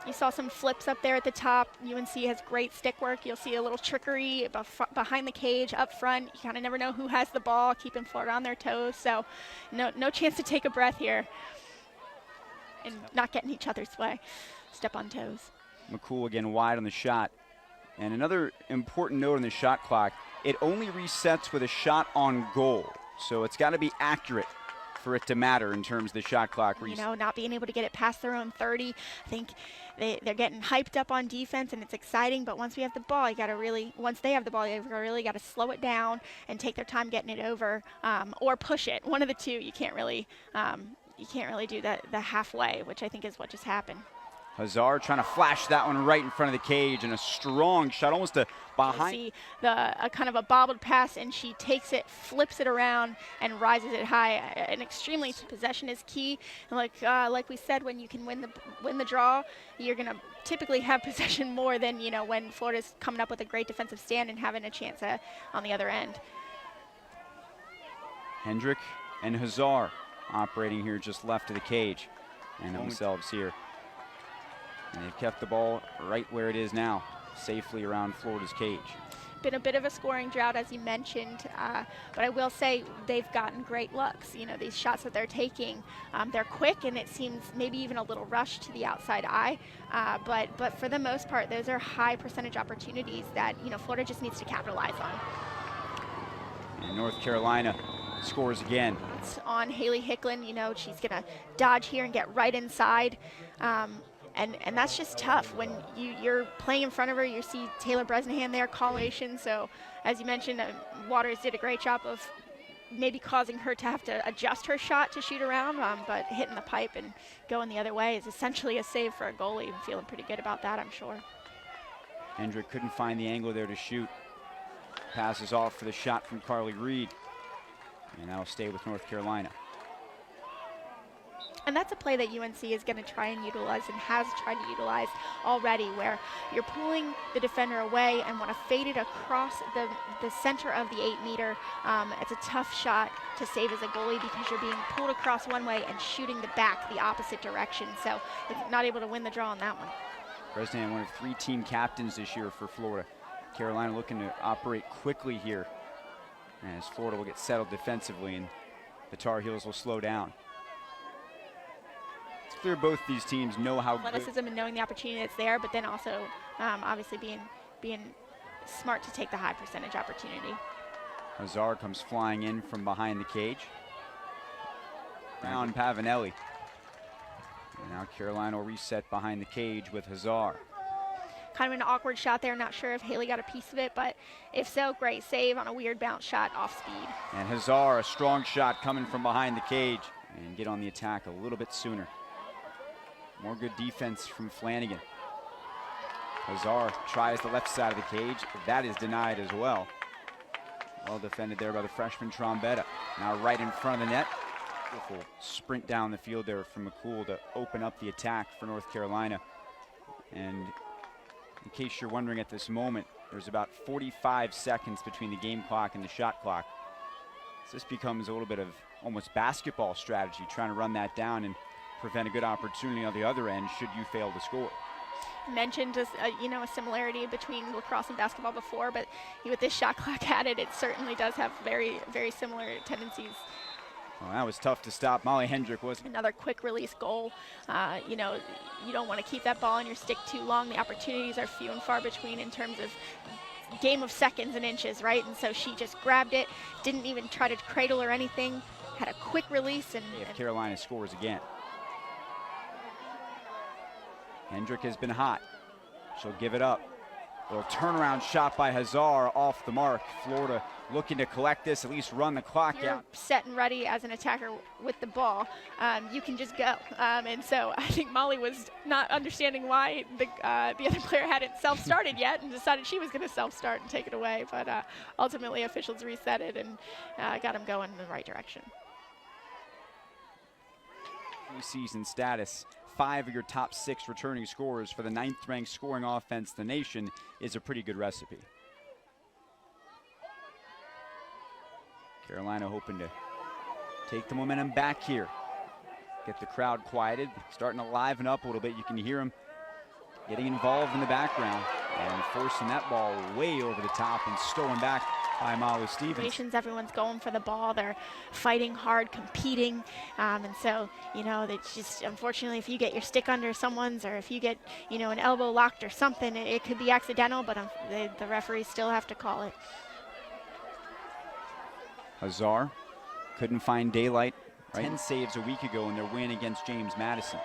You saw some flips up there at the top. UNC has great stick work. You'll see a little trickery behind the cage, up front. You kind of never know who has the ball, keeping Florida on their toes. So no chance to take a breath here and not get in each other's way. Step on toes. McCool again wide on the shot. And another important note on the shot clock, it only resets with a shot on goal. So it's got to be accurate for it to matter in terms of the shot clock. You know, not being able to get it past their own 30. I think they're getting hyped up on defense, and it's exciting. But once we have the ball, you got to really, once they have the ball, you really got to slow it down and take their time getting it over, or push it. One of the two. You can't really do the halfway, which I think is what just happened. Hazar trying to flash that one right in front of the cage, and a strong shot, almost a behind. You see a kind of a bobbled pass, and she takes it, flips it around, and rises it high. An extremely possession is key. And like we said, when you can win the draw, you're gonna typically have possession more than when Florida's coming up with a great defensive stand and having a chance on the other end. Hendrick and Hazar operating here just left of the cage, and themselves here. And they've kept the ball right where it is now, safely around Florida's cage. Been a bit of a scoring drought, as you mentioned, but I will say they've gotten great looks. These shots that they're taking, they're quick, and it seems maybe even a little rushed to the outside eye. But for the most part, those are high percentage opportunities that Florida just needs to capitalize on. And North Carolina scores again. It's on Haley Hicklin. She's gonna dodge here and get right inside. And that's just tough when you're playing in front of her. You see Taylor Bresnahan there, compilation. So as you mentioned, Waters did a great job of maybe causing her to have to adjust her shot to shoot around, but hitting the pipe and going the other way is essentially a save for a goalie. I'm feeling pretty good about that, I'm sure. Hendrick couldn't find the angle there to shoot. Passes off for the shot from Carly Reed. And that'll stay with North Carolina. And that's a play that UNC is going to try and utilize and has tried to utilize already, where you're pulling the defender away and want to fade it across the center of the 8-meter. It's a tough shot to save as a goalie because you're being pulled across one way and shooting the back the opposite direction. So it's not able to win the draw on that one. Bresnahan, one of 3 team captains this year for Florida. Carolina looking to operate quickly here as Florida will get settled defensively and the Tar Heels will slow down. It's clear both these teams know how athleticism and knowing the opportunity that's there, but then also obviously being smart to take the high percentage opportunity. Hazar comes flying in from behind the cage. Down Pavanelli. And now Carolina will reset behind the cage with Hazar. Kind of an awkward shot there. Not sure if Haley got a piece of it, but if so, great save on a weird bounce shot off speed. And Hazar, a strong shot coming from behind the cage, and get on the attack a little bit sooner. More good defense from Flanagan. Hazar tries the left side of the cage. That is denied as well. Well defended there by the freshman Trombetta. Now right in front of the net. Beautiful sprint down the field there from McCool to open up the attack for North Carolina. And in case you're wondering at this moment, there's about 45 seconds between the game clock and the shot clock. So this becomes a little bit of almost basketball strategy, trying to run that down and prevent a good opportunity on the other end should you fail to score. Mentioned a similarity between lacrosse and basketball before, but with this shot clock added, it certainly does have very, very similar tendencies. Well, that was tough to stop. Molly Hendrick was another quick release goal. You don't want to keep that ball in your stick too long. The opportunities are few and far between in terms of game of seconds and inches, right? And so she just grabbed it, didn't even try to cradle or anything, had a quick release. And Carolina scores again. Hendrick has been hot. She'll give it up. A little turnaround shot by Hazar off the mark. Florida looking to collect this, at least run the clock out. Set and ready as an attacker with the ball. You can just go. And so I think Molly was not understanding why the other player hadn't self-started yet and decided she was going to self-start and take it away. But ultimately officials reset it and got him going in the right direction. Season status. 5 of your top 6 returning scorers for the 9th-ranked scoring offense in the nation is a pretty good recipe. Carolina hoping to take the momentum back here. Get the crowd quieted, starting to liven up a little bit. You can hear them getting involved in the background and forcing that ball way over the top and stolen back by Malu Stevens. Everyone's going for the ball. They're fighting hard, competing. And so, it's just, unfortunately, if you get your stick under someone's or if you get, an elbow locked or something, it could be accidental, but the referees still have to call it. Hazar couldn't find daylight. 10 saves a week ago in their win against James Madison.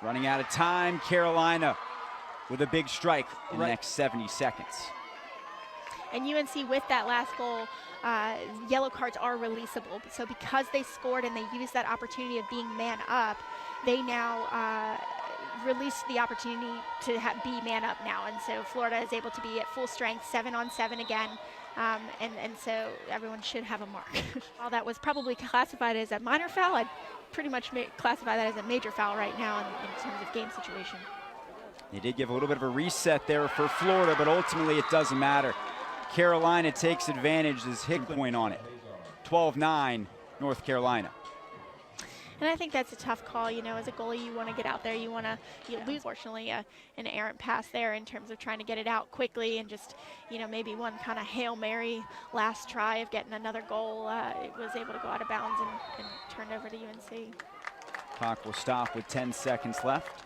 Running out of time, Carolina with a big strike in the next 70 seconds. And UNC, with that last goal, yellow cards are releasable. So because they scored and they used that opportunity of being man up, they now released the opportunity to be man up now. And so Florida is able to be at full strength, 7-on-7 again. And so everyone should have a mark. While that was probably classified as a minor foul, I'd pretty much classify that as a major foul right now in terms of game situation. They did give a little bit of a reset there for Florida, but ultimately it doesn't matter. Carolina takes advantage as Hickman point on it. 12-9, North Carolina. And I think that's a tough call. As a goalie, you want to get out there. You lose, fortunately, an errant pass there in terms of trying to get it out quickly and just, maybe one kind of Hail Mary last try of getting another goal. It was able to go out of bounds and turned over to UNC. Clock will stop with 10 seconds left.